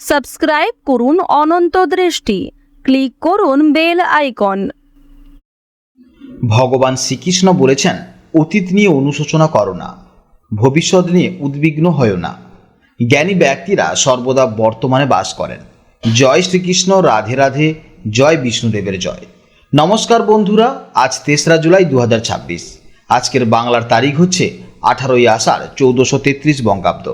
Subscribe করুন অনন্ত দৃষ্টি, click করুন বেল আইকন। ভগবান শ্রীকৃষ্ণ বলেছেন, অতীত নিয়ে অনুশোচনা করো না, ভবিষ্যৎ নিয়ে উদ্বিগ্ন হয়ো না। জ্ঞানী ব্যক্তিরা সর্বদা বর্তমানে বাস করেন। জয় শ্রীকৃষ্ণ, রাধে রাধে, জয় বিষ্ণুদেবের জয়। নমস্কার বন্ধুরা, আজ 3রা জুলাই 2026। আজকের বাংলার তারিখ হচ্ছে 18ই আষাঢ় 1433 বঙ্গাব্দ।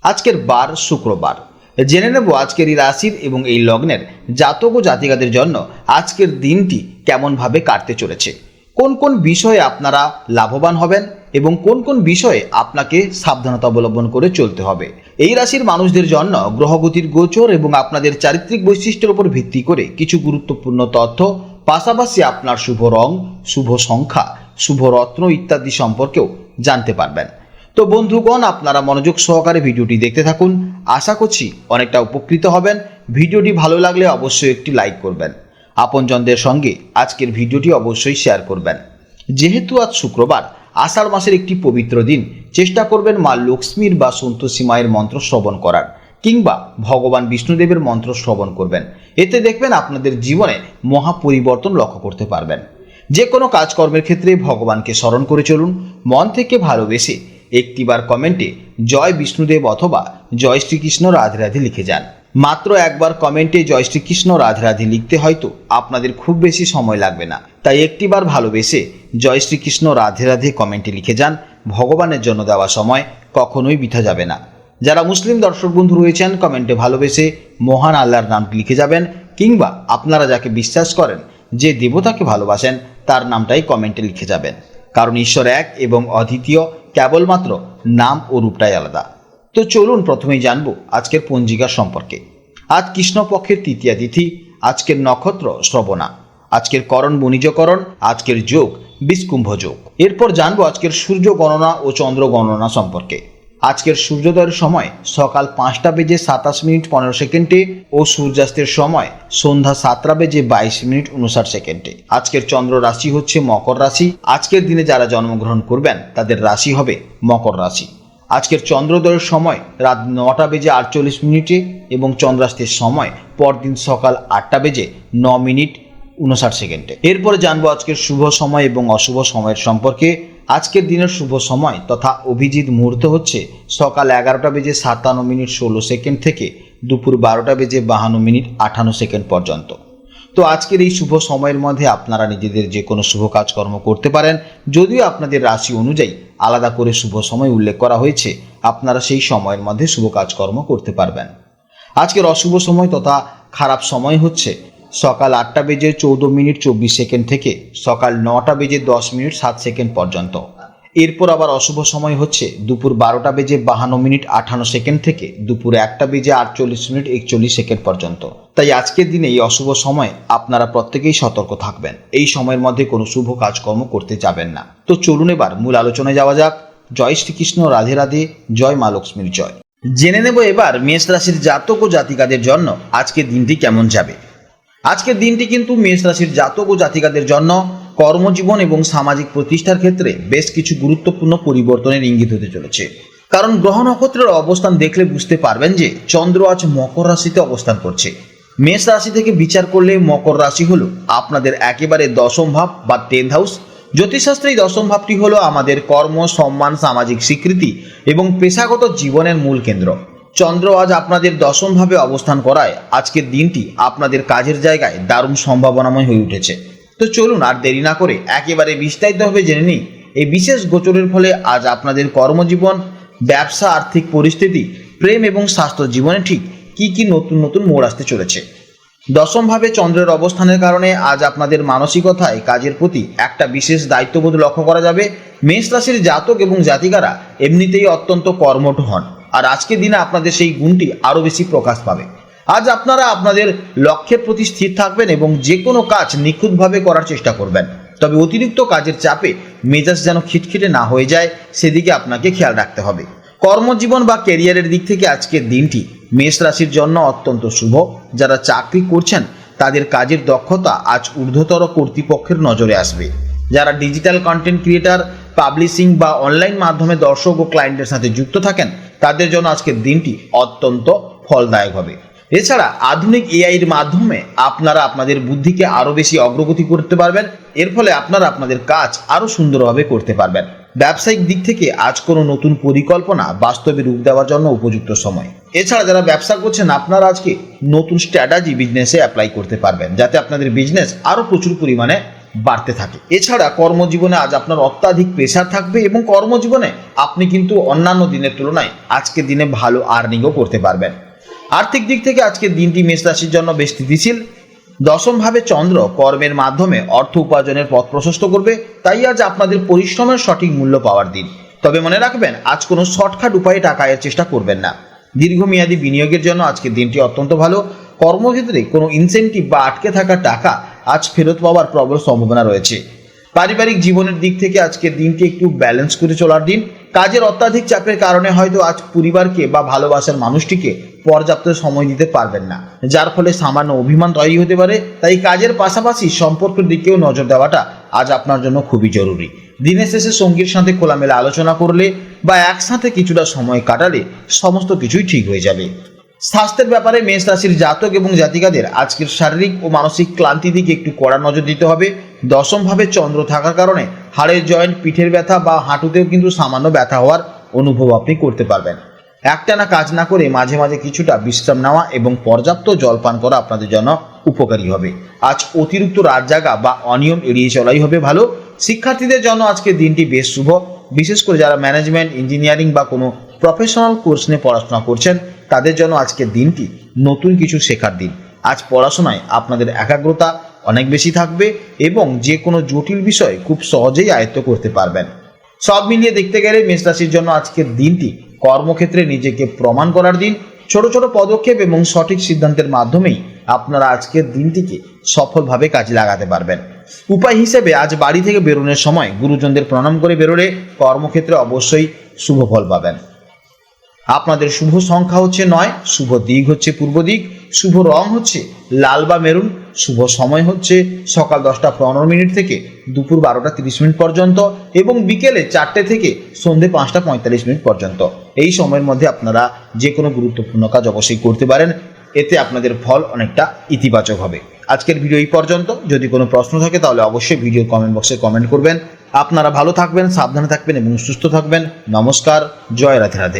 আজকের বার শুক্রবার। জেনে নেব আজকের এই রাশির এবং এই লগ্নের জাতক ও জাতিকাদের জন্য আজকের দিনটি কেমনভাবে কাটতে চলেছে, কোন কোন বিষয়ে আপনারা লাভবান হবেন এবং কোন কোন বিষয়ে আপনাকে সাবধানতা অবলম্বন করে চলতে হবে। এই রাশির মানুষদের জন্য গ্রহগতির গোচর এবং আপনাদের চারিত্রিক বৈশিষ্ট্যের উপর ভিত্তি করে কিছু গুরুত্বপূর্ণ তথ্য, পাশাপাশি আপনার শুভ রং, শুভ সংখ্যা, শুভ রত্ন ইত্যাদি সম্পর্কেও জানতে পারবেন। তো বন্ধুগণ, আপনারা মনোযোগ সহকারে ভিডিওটি দেখতে থাকুন। আশা করছি অনেকটা উপকৃত হবেন। ভিডিওটি ভালো লাগলে অবশ্যই একটি লাইক করবেন। আপনজনদের সঙ্গে আজকের ভিডিওটি অবশ্যই শেয়ার করবেন। যেহেতু আজ শুক্রবার, আষাঢ় মাসের একটি পবিত্র দিন, চেষ্টা করবেন মা লক্ষ্মীর বা সন্তোষী মায়ের মন্ত্র শ্রবণ করার, কিংবা ভগবান বিষ্ণুদেবের মন্ত্র শ্রবণ করবেন। এতে দেখবেন আপনাদের জীবনে মহা পরিবর্তন লক্ষ্য করতে পারবেন। যে কোনো কাজকর্মের ক্ষেত্রে ভগবানকে স্মরণ করে চলুন। মন থেকে ভালোবেসে একটিবার কমেন্টে জয় বিষ্ণুদেব অথবা জয় শ্রীকৃষ্ণ রাধে রাধে লিখে যান। মাত্র একবার কমেন্টে জয় শ্রীকৃষ্ণ রাধে রাধে লিখতে হয়তো আপনাদের খুব বেশি সময় লাগবে না, তাই একটিবার ভালোবেসে জয় শ্রীকৃষ্ণ রাধে রাধে কমেন্টে লিখে যান। ভগবানের জন্য দেওয়া সময় কখনোই বৃথা যাবে না। যারা মুসলিম দর্শক বন্ধু রয়েছেন, কমেন্টে ভালোবেসে মহান আল্লাহর নামটি লিখে যাবেন, কিংবা আপনারা যাকে বিশ্বাস করেন, যে দেবতাকে ভালোবাসেন, তার নামটাই কমেন্টে লিখে যাবেন। কারণ ঈশ্বর এক এবং অদ্বিতীয়, কেবলমাত্র নাম ও রূপটাই আলাদা। তো চলুন প্রথমেই জানবো আজকের পঞ্জিকা সম্পর্কে। আজ কৃষ্ণপক্ষের তৃতীয়া তিথি, আজকের নক্ষত্র শ্রবণা, আজকের করণ বণিজকরণ, আজকের যোগ বিষকুম্ভ যোগ। এরপর জানবো আজকের সূর্য গণনা ও চন্দ্র গণনা সম্পর্কে। আজকের সূর্যোদয়ের সময় সকাল 5:27:15 ও সূর্যাস্তের সময় সন্ধ্যা 7:22:59। আজকের চন্দ্র রাশি হচ্ছে মকর রাশি। আজকের দিনে যারা জন্মগ্রহণ করবেন তাদের রাশি হবে মকর রাশি। আজকের চন্দ্রোদয়ের সময় রাত 9:48 এবং চন্দ্রাস্তের সময় পরদিন সকাল 8:09:59। এরপরে জানবো আজকের শুভ সময় এবং অশুভ সময়ের সম্পর্কে। আজকের দিনের শুভ সময় তথা অভিজিৎ মুহূর্ত হচ্ছে সকাল 11:57:16 থেকে দুপুর 12:52:58 পর্যন্ত। তো আজকের এই শুভ সময়ের মধ্যে আপনারা নিজেদের যে কোনো শুভ কাজকর্ম করতে পারেন। যদিও আপনাদের রাশি অনুযায়ী আলাদা করে শুভ সময় উল্লেখ করা হয়েছে, আপনারা সেই সময়ের মধ্যে শুভ কাজকর্ম করতে পারবেন। আজকের অশুভ সময় তথা খারাপ সময় হচ্ছে সকাল 8:14:24 থেকে সকাল 9:10:07 পর্যন্ত। এরপর আবার অশুভ সময় হচ্ছে দুপুর 12:52:58 থেকে দুপুর 1:48:41 পর্যন্ত। তাই আজকের দিনে এই অশুভ সময় আপনারা প্রত্যেকেই সতর্ক থাকবেন। এই সময়ের মধ্যে কোনো শুভ কাজকর্ম করতে যাবেন না। তো চলুন এবার মূল আলোচনায় যাওয়া যাক। জয় শ্রীকৃষ্ণ, রাধে রাধে, জয় মা লক্ষ্মীর জয়। জেনে নেব এবার মেষ রাশির জাতক ও জাতিকাদের জন্য আজকের দিনটি কেমন যাবে। আজকের দিনটি কিন্তু মেষ রাশির জাতক ও জাতিকাদের জন্য কর্মজীবন এবং সামাজিক প্রতিষ্ঠার ক্ষেত্রে বেশ কিছু গুরুত্বপূর্ণ পরিবর্তনের ইঙ্গিত হতে চলেছে। কারণ গ্রহ নক্ষত্রের অবস্থান দেখলে বুঝতে পারবেন যে চন্দ্র আজ মকর রাশিতে অবস্থান করছে। মেষ রাশি থেকে বিচার করলে মকর রাশি হলো আপনাদের একেবারে দশম ভাব বা 10th হাউস। জ্যোতিষশাস্ত্রে এই দশম ভাবটি হলো আমাদের কর্ম, সম্মান, সামাজিক স্বীকৃতি এবং পেশাগত জীবনের মূল কেন্দ্র। চন্দ্র আজ আপনাদের দশম ভাবে অবস্থান করায় আজকের দিনটি আপনাদের কাজের জায়গায় দারুণ সম্ভাবনাময় হয়ে উঠেছে। তো চলুন আর দেরি না করে একেবারে বিস্তারিতভাবে জেনে নিই এই বিশেষ গোচরের ফলে আজ আপনাদের কর্মজীবন, ব্যবসা, আর্থিক পরিস্থিতি, প্রেম এবং স্বাস্থ্য জীবনে ঠিক কি কি নতুন নতুন মোড় আসতে চলেছে। দশমভাবে চন্দ্রের অবস্থানের কারণে আজ আপনাদের মানসিকতায় কাজের প্রতি একটা বিশেষ দায়িত্ববোধ লক্ষ্য করা যাবে। মেষ রাশির জাতক এবং জাতিকারা এমনিতেই অত্যন্ত কর্মঠ হন, আর আজকের দিনে আপনাদের সেই গুণটি আরও বেশি প্রকাশ পাবে। আজ আপনারা আপনাদের লক্ষ্যের প্রতি স্থির থাকবেন এবং যে কোনো কাজ নিখুঁতভাবে করার চেষ্টা করবেন। তবে অতিরিক্ত কাজের চাপে মেজাজ যেন খিটখিটে না হয়ে যায়, সেদিকে আপনাকে খেয়াল রাখতে হবে। কর্মজীবন বা ক্যারিয়ারের দিক থেকে আজকের দিনটি মেষ রাশির জন্য অত্যন্ত শুভ। যারা চাকরি করছেন তাদের কাজের দক্ষতা আজ ঊর্ধ্বতর কর্তৃপক্ষের নজরে আসবে। যারা ডিজিটাল কন্টেন্ট ক্রিয়েটার, পাবলিশিং বা অনলাইন মাধ্যমে দর্শক ও ক্লায়েন্টের সাথে যুক্ত থাকেন তাদের জন্য আজকের দিনটি অত্যন্ত ফলদায়ক হবে। এছাড়া আধুনিক এআই এর মাধ্যমে আপনারা আপনাদের বুদ্ধিকে আরো বেশি অগ্রগতি করতে পারবেন। এর ফলে আপনারা আপনাদের কাজ আরো সুন্দরভাবে করতে পারবেন। ব্যবসায়িক দিক থেকে আজ কোনো নতুন পরিকল্পনা বাস্তবে রূপ দেওয়ার জন্য উপযুক্ত সময়। এছাড়া যারা ব্যবসা করছেন আপনারা আজকে নতুন স্ট্র্যাটেজি বিজনেসে অ্যাপ্লাই করতে পারবেন, যাতে আপনাদের বিজনেস আরো প্রচুর পরিমাণে বাড়তে থাকে। এছাড়া কর্মজীবনে আজ আপনার অত্যাধিক প্রেশার থাকবে এবং কর্মজীবনে আপনি কিন্তু অন্যান্য দিনের তুলনায় আজকের দিনে ভালো আর্নিংও করতে পারবেন। আর্থিক দিক থেকে আজকের দিনটি মেষ রাশির জন্য বেশ স্থিতিশীল। দশমভাবে চন্দ্র কর্মের মাধ্যমে অর্থ উপার্জনের পথ প্রশস্ত করবে, তাই আজ আপনাদের পরিশ্রমের সঠিক মূল্য পাওয়ার দিন। তবে মনে রাখবেন, আজ কোনো শর্টকাট উপায়ে টাকা আয়ের চেষ্টা করবেন না। দীর্ঘমেয়াদী বিনিয়োগের জন্য আজকের দিনটি অত্যন্ত ভালো। কর্মক্ষেত্রে কোনো ইনসেন্টিভ বা আটকে থাকা টাকা আজ ফেরত পাওয়ার প্রবল সম্ভাবনা রয়েছে। পারিবারিক জীবনের দিক থেকে আজকের দিনটি একটু ব্যালেন্স করে চলার দিন। কাজের অত্যাধিক চাপের কারণে হয়তো আজ পরিবারকে বা ভালোবাসার মানুষটিকে পর্যাপ্ত সময় দিতে পারবেন না, যার ফলে সামান্য অভিমান তৈরি হতে পারে। তাই কাজের পাশাপাশি সম্পর্কের দিকেও নজর দেওয়াটা আজ আপনার জন্য খুবই জরুরি। দিনের শেষে সঙ্গীর সাথে খোলামেলা আলোচনা করলে বা একসাথে কিছুটা সময় কাটালে সমস্ত কিছুই ঠিক হয়ে যাবে। স্বাস্থ্যের ব্যাপারে মেষ রাশির জাতক এবং জাতিকাদের আজকের শারীরিক ও মানসিক ক্লান্তি দিকে একটু কড়া নজর দিতে হবে। দশমভাবে চন্দ্র থাকার কারণে হাড়ের জয়েন্ট, পিঠের ব্যথা বা হাঁটুতেও কিন্তু সামান্য ব্যথা হওয়ার অনুভব আপনি করতে পারবেন। একটানা কাজ না করে মাঝে মাঝে কিছুটা বিশ্রাম নেওয়া এবং পর্যাপ্ত জল পান করা আপনাদের জন্য উপকারী হবে। আজ অতিরিক্ত রাত জাগা বা অনিয়ম এড়িয়ে চলাই হবে ভালো। শিক্ষার্থীদের জন্য আজকের দিনটি বেশ শুভ, বিশেষ করে যারা ম্যানেজমেন্ট, ইঞ্জিনিয়ারিং বা কোনো প্রফেশনাল কোর্স নিয়ে পড়াশোনা করছেন তাদের জন্য আজকের দিনটি নতুন কিছু শেখার দিন। আজ পড়াশোনায় আপনাদের একাগ্রতা অনেক বেশি থাকবে এবং যে কোনো জটিল বিষয় খুব সহজেই আয়ত্ত করতে পারবেন। সব মিলিয়ে দেখতে গেলে মেষ রাশির জন্য আজকের দিনটি কর্মক্ষেত্রে নিজেকে প্রমাণ করার দিন। ছোট ছোট পদক্ষেপ এবং সঠিক সিদ্ধান্তের মাধ্যমেই আপনারা আজকের দিনটিকে সফলভাবে কাজে লাগাতে পারবেন। উপায় হিসেবে আজ বাড়ি থেকে বেরোনোর সময় গুরুজনদের প্রণাম করে বেরোলে কর্মক্ষেত্রে অবশ্যই শুভ ফল পাবেন। আপনাদের শুভ সংখ্যা হচ্ছে 9, শুভ দিক হচ্ছে পূর্ব দিক, শুভ রং হচ্ছে লাল বা মেরুন, শুভ সময় হচ্ছে সকাল 10টা 15 থেকে দুপুর 12টা 30 পর্যন্ত এবং বিকেলে 4টে থেকে সন্ধ্যে 5টা 45 পর্যন্ত। এই সময়ের মধ্যে আপনারা যে কোনো গুরুত্বপূর্ণ কাজ অবশ্যই করতে পারেন, এতে আপনাদের ফল অনেকটা ইতিবাচক হবে। আজকের ভিডিও এই পর্যন্ত। যদি কোনো প্রশ্ন থাকে তাহলে অবশ্যই ভিডিওর কমেন্ট বক্সে কমেন্ট করবেন। আপনারা ভালো থাকবেন, সাবধানে থাকবেন এবং সুস্থ থাকবেন। নমস্কার, জয় রাধে রাধে।